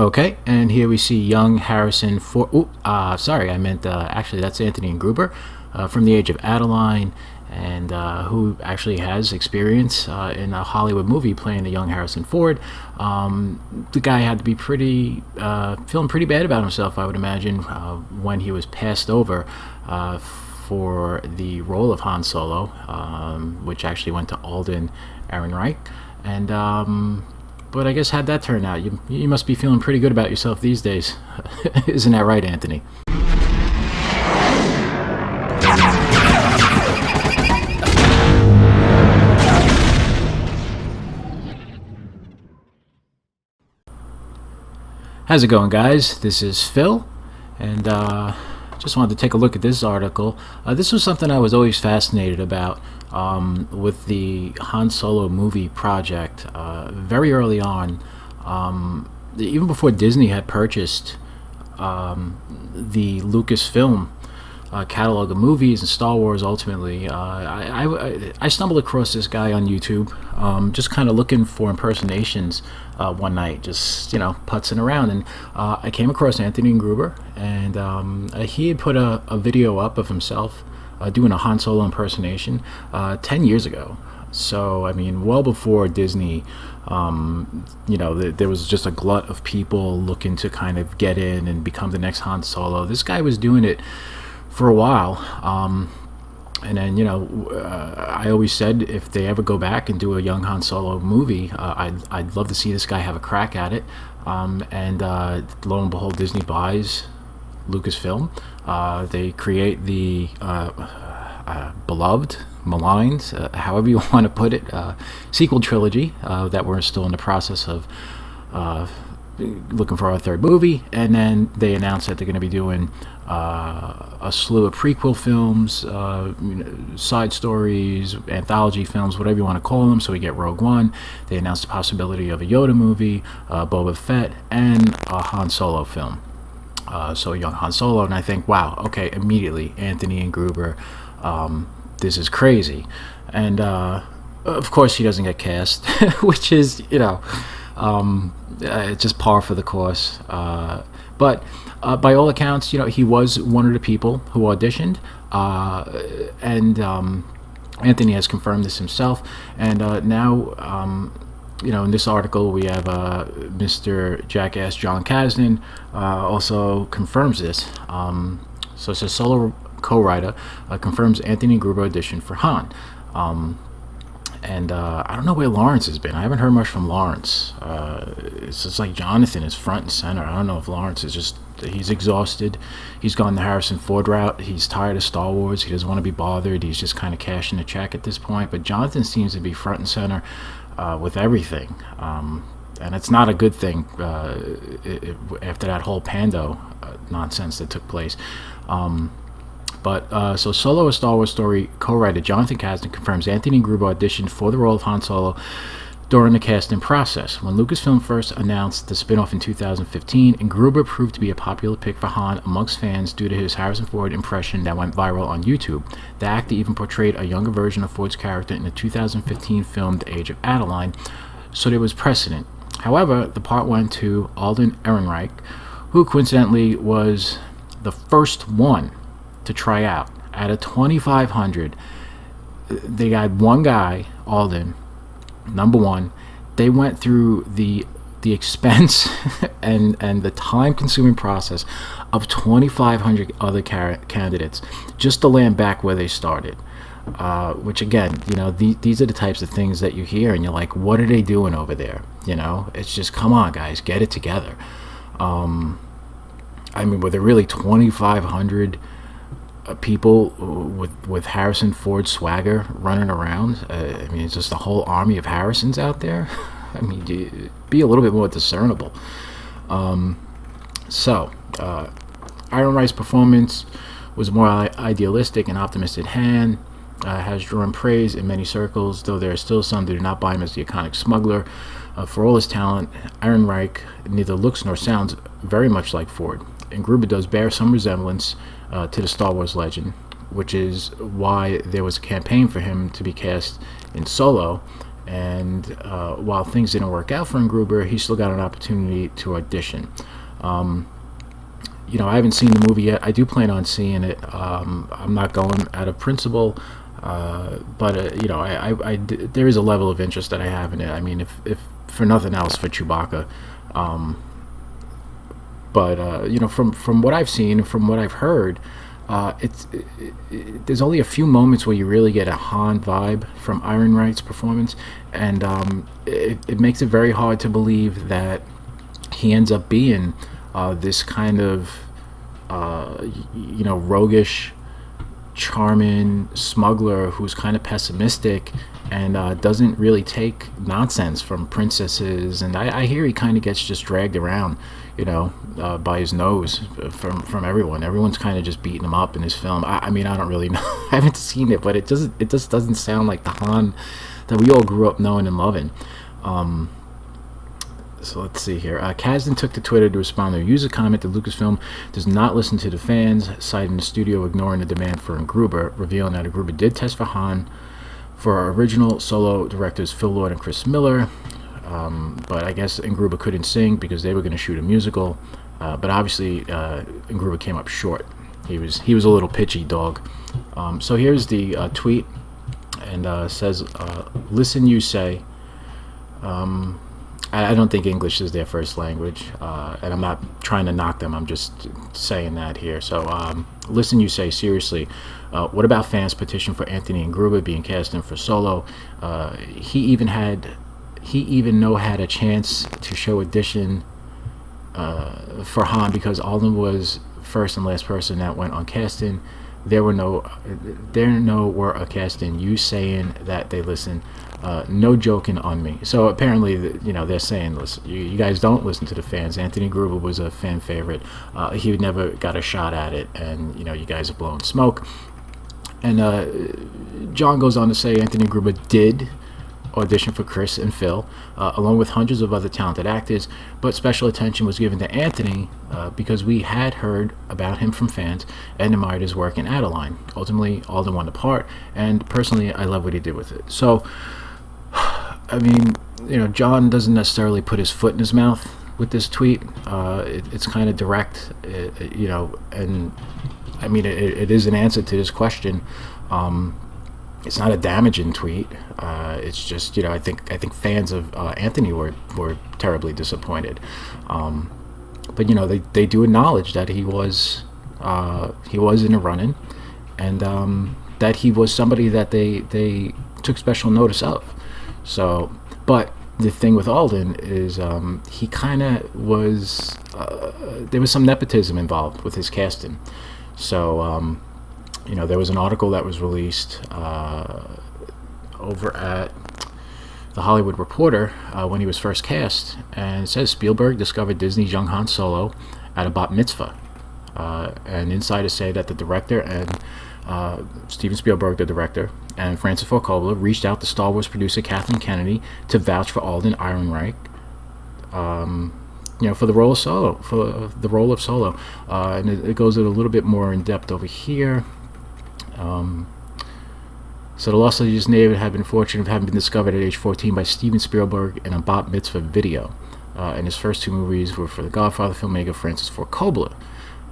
Okay, and here we see young Harrison Ford. Sorry, I meant actually that's Anthony Ingruber from the age of Adeline, and who actually has experience in a Hollywood movie playing a young Harrison Ford. The guy had to be feeling pretty bad about himself, I would imagine, when he was passed over for the role of Han Solo, which actually went to Alden Ehrenreich. And but I guess how'd that turn out? You must be feeling pretty good about yourself these days. Isn't that right, Anthony? How's it going, guys? This is Phil, and just wanted to take a look at this article. This was something I was always fascinated about with the Han Solo movie project. Very early on, even before Disney had purchased the Lucasfilm catalog of movies and Star Wars. Ultimately, I stumbled across this guy on YouTube, just kind of looking for impersonations one night, just putzing around, and I came across Anthony Ingruber, and he had put a video up of himself doing a Han Solo impersonation 10 years ago. So I mean, well before Disney, there was just a glut of people looking to kind of get in and become the next Han Solo. This guy was doing it for a while, and then I always said if they ever go back and do a young Han Solo movie, I'd love to see this guy have a crack at it. And lo and behold, Disney buys Lucasfilm. They create the beloved, maligned, however you want to put it, sequel trilogy that we're still in the process of looking for our third movie. And then they announced that they're going to be doing a slew of prequel films, side stories, anthology films, whatever you want to call them. So we get Rogue One. They announced the possibility of a Yoda movie, Boba Fett, and a Han Solo film. So a young Han Solo, and I think, wow, okay, immediately Anthony Ingruber, this is crazy. And of course he doesn't get cast, which is just par for the course. But by all accounts, he was one of the people who auditioned, and Anthony has confirmed this himself. And now, in this article, we have Mr. Jackass Jon Kasdan also confirms this. So it says solo co-writer confirms Anthony Ingruber auditioned for Han. And I don't know where Lawrence has been. I haven't heard much from Lawrence. It's just like Jonathan is front and center. I don't know if Lawrence is he's exhausted. He's gone the Harrison Ford route. He's tired of Star Wars. He doesn't want to be bothered. He's just kind of cashing a check at this point. But Jonathan seems to be front and center with everything. And it's not a good thing after that whole Pando nonsense that took place. So Solo: A Star Wars Story co-writer Jonathan Kasdan confirms Anthony Ingruber auditioned for the role of Han Solo during the casting process. When Lucasfilm first announced the spin-off in 2015, Ingruber proved to be a popular pick for Han amongst fans due to his Harrison Ford impression that went viral on YouTube. The actor even portrayed a younger version of Ford's character in the 2015 film The Age of Adeline, so there was precedent. However, the part went to Alden Ehrenreich, who coincidentally was the first one to try out. Out of 2,500, they got one guy, Alden, number one. They went through the expense and the time-consuming process of 2,500 other candidates just to land back where they started. Which again, these are the types of things that you hear, and you're like, what are they doing over there? It's just, come on, guys, get it together. Were there really 2,500 people with Harrison Ford swagger running around? It's just a whole army of Harrisons out there. Be a little bit more discernible. Ehrenreich's performance was more idealistic and optimistic. Han has drawn praise in many circles, though there are still some that do not buy him as the iconic smuggler. For all his talent, Ehrenreich neither looks nor sounds very much like Ford. Ingruber does bear some resemblance to the Star Wars legend, which is why there was a campaign for him to be cast in Solo, And while things didn't work out for Ingruber, he still got an opportunity to audition. I haven't seen the movie yet. I do plan on seeing it. I'm not going out of principle, but there is a level of interest that I have in it. I mean, if for nothing else, for Chewbacca. From what I've seen, from what I've heard, there's only a few moments where you really get a Han vibe from Ironwright's performance, and it makes it very hard to believe that he ends up being this kind of roguish, charming smuggler who's kind of pessimistic and doesn't really take nonsense from princesses. And I hear he kind of gets just dragged around, by his nose from everyone. Everyone's kind of just beating him up in this film. I mean, I don't really know. I haven't seen it, but it just doesn't sound like the Han that we all grew up knowing and loving. So let's see here. Kasdan took to Twitter to respond to a user comment that Lucasfilm does not listen to the fans, citing the studio ignoring the demand for Ingruber, revealing that Ingruber did test for Han for our original solo directors Phil Lord and Chris Miller, but I guess Ingruber couldn't sing because they were going to shoot a musical. But obviously, Ingruber came up short. He was a little pitchy dog. So here's the tweet, and says, "Listen, you say." I don't think English is their first language, and I'm not trying to knock them. I'm just saying that here. So, listen, you say, seriously, what about fans' petition for Anthony Ingruber being cast in for Solo? He even had a chance to show Audition for Han because Alden was first and last person that went on casting. There were a casting. You saying that they listen. No joking on me. So apparently, they're saying, listen, you guys don't listen to the fans. Anthony Gruber was a fan favorite. He never got a shot at it, and you guys are blowing smoke. And John goes on to say Anthony Gruber did audition for Chris and Phil, along with hundreds of other talented actors, but special attention was given to Anthony because we had heard about him from fans and admired his work in Adeline. Ultimately, Alden won the part, and personally, I love what he did with it. So, I mean, John doesn't necessarily put his foot in his mouth with this tweet. It's kind of direct, and I mean, it is an answer to this question. It's not a damaging tweet. It's just, I think fans of Anthony were terribly disappointed. But they do acknowledge that he was in the running, and that he was somebody that they took special notice of. So, but the thing with Alden is he kind of was. There was some nepotism involved with his casting. So. There was an article that was released over at The Hollywood Reporter when he was first cast, and it says Spielberg discovered Disney's young Han Solo at a bat mitzvah. And insiders say that the director and Steven Spielberg, the director, and Francis Ford Coppola reached out to Star Wars producer Kathleen Kennedy to vouch for Alden Ehrenreich. For the role of Solo, and it goes a little bit more in depth over here. So the Los Angeles native had been fortunate of having been discovered at age 14 by Steven Spielberg in a bat mitzvah video. And his first two movies were for the Godfather filmmaker Francis Ford Coppola.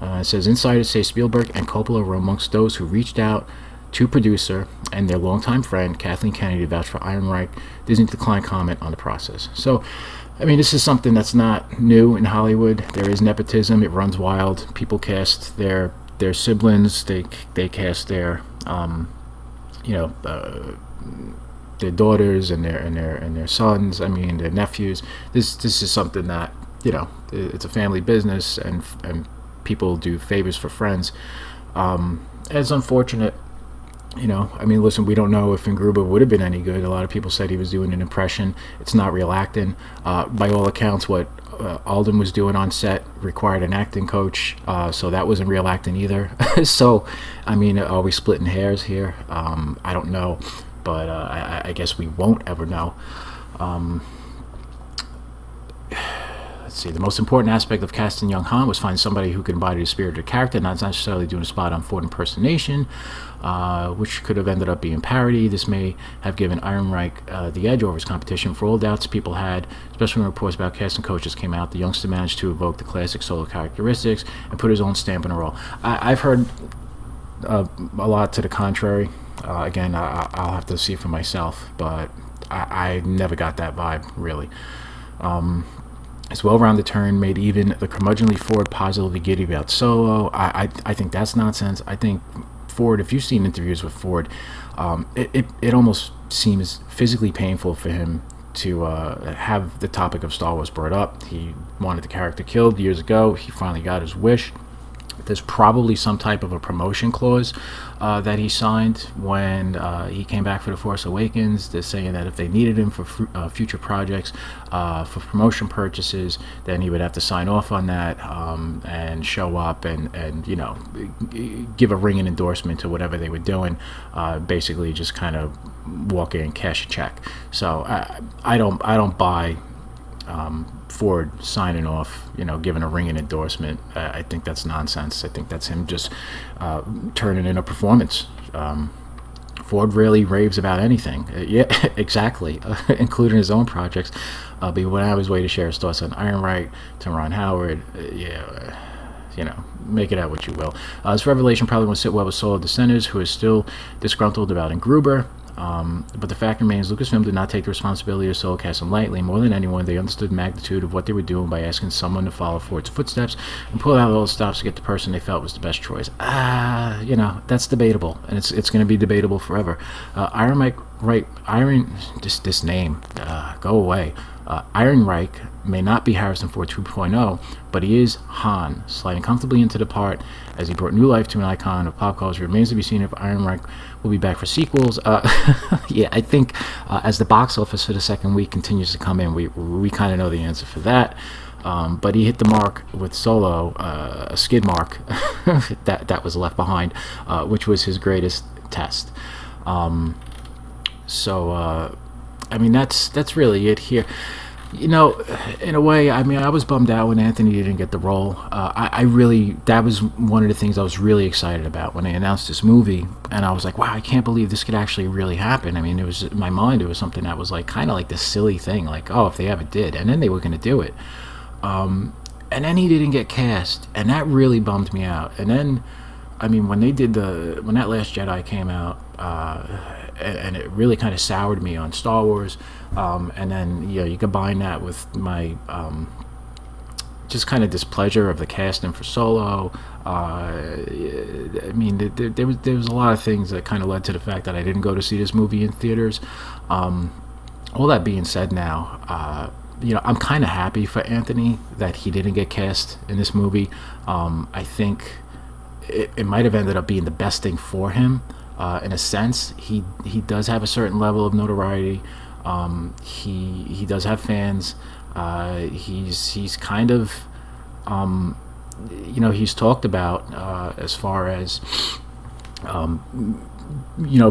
It says insiders say Spielberg and Coppola were amongst those who reached out to producer and their longtime friend Kathleen Kennedy to vouch for Ehrenreich. Disney declined comment on the process. So, I mean, this is something that's not new in Hollywood. There is nepotism. It runs wild. People cast their siblings. They cast their their daughters and their sons. I mean, their nephews. This is something that it's a family business, and people do favors for friends. It's unfortunate. I mean, listen, we don't know if Ingruber would have been any good. A lot of people said he was doing an impression. It's not real acting. By all accounts, what Alden was doing on set required an acting coach, so that wasn't real acting either. So, I mean, are we splitting hairs here? I don't know, but I guess we won't ever know. let's see. The most important aspect of casting young Han was finding somebody who could embody the spirit of the character, not necessarily doing a spot-on Ford impersonation, which could have ended up being parody. This may have given Ehrenreich the edge over his competition. For all doubts people had, especially when reports about casting coaches came out, the youngster managed to evoke the classic Solo characteristics and put his own stamp on the role. I've heard a lot to the contrary. Again, I'll have to see it for myself, but I never got that vibe, really. His well-rounded turn made even the curmudgeonly Ford positively giddy about Solo. I think that's nonsense. I think Ford, if you've seen interviews with Ford, it almost seems physically painful for him to have the topic of Star Wars brought up. He wanted the character killed years ago. He finally got his wish. There's probably some type of a promotion clause that he signed when he came back for The Force Awakens. They're saying that if they needed him for future projects, for promotion purchases, then he would have to sign off on that and show up and give a ringing endorsement to whatever they were doing. Basically, just kind of walk in and cash a check. So I don't buy Ford signing off, giving a ringing endorsement. I think that's nonsense. I think that's him just turning in a performance. Ford rarely raves about anything. Yeah, exactly, including his own projects. But when I was waiting to share his thoughts on Ehrenreich, to Ron Howard, make it out what you will. This revelation probably won't sit well with Solo dissenters, who are still disgruntled about Ingruber. But the fact remains, Lucasfilm did not take the responsibility of Solo casting lightly. More than anyone, they understood the magnitude of what they were doing by asking someone to follow Ford's footsteps and pull out all the stops to get the person they felt was the best choice. That's debatable, and it's going to be debatable forever. This name, go away. Ehrenreich may not be Harrison Ford 2.0, but he is Han, sliding comfortably into the part as he brought new life to an icon of pop culture. It remains to be seen if Ehrenreich will be back for sequels. Yeah, I think as the box office for the second week continues to come in, we kind of know the answer for that. But he hit the mark with Solo, a skid mark that was left behind, which was his greatest test. That's really it here. In a way, I was bummed out when Anthony didn't get the role. That was one of the things I was really excited about when they announced this movie, and I was like, wow, I can't believe this could actually really happen. It was, in my mind, it was something that was like kind of like this silly thing, like, oh, if they ever did, and then they were going to do it. And then he didn't get cast, and that really bummed me out. And then, when that Last Jedi came out, and it really kind of soured me on Star Wars, and then you combine that with my just kind of displeasure of the casting for Solo. There was a lot of things that kind of led to the fact that I didn't go to see this movie in theaters. All that being said, now I'm kind of happy for Anthony that he didn't get cast in this movie. I think it might have ended up being the best thing for him. In a sense, he does have a certain level of notoriety. He does have fans. He's kind of, he's talked about as far as,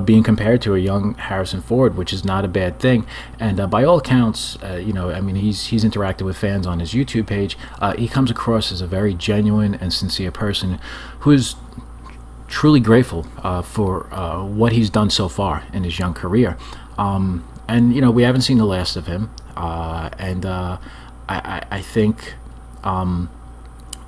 being compared to a young Harrison Ford, which is not a bad thing. And by all accounts, he's interacted with fans on his YouTube page. He comes across as a very genuine and sincere person who is truly grateful for what he's done so far in his young career. We haven't seen the last of him. I think,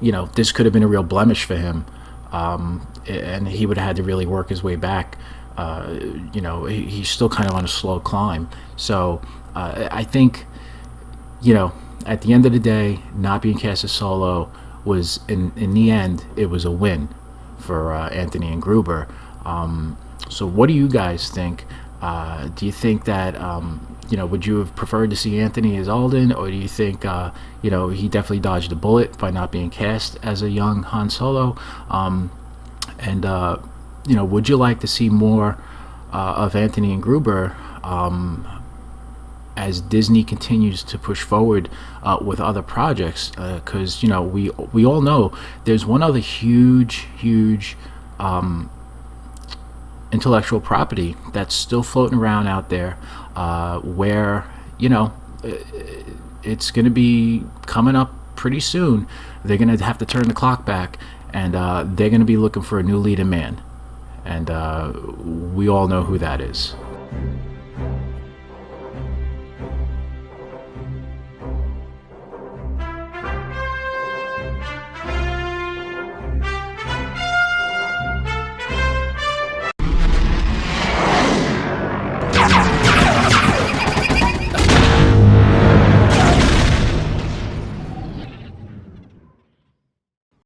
this could have been a real blemish for him. And he would have had to really work his way back. He's still kind of on a slow climb. So I think, at the end of the day, not being cast as Solo was, in the end, it was a win for Anthony Ingruber. So what do you guys think? Do you think that would you have preferred to see Anthony as Alden, or do you think he definitely dodged a bullet by not being cast as a young Han Solo? Would you like to see more of Anthony Ingruber as Disney continues to push forward with other projects? Because we all know there's one other huge intellectual property that's still floating around out there, where it's going to be coming up pretty soon they're going to have to turn the clock back, and they're going to be looking for a new leading man. And we all know who that is.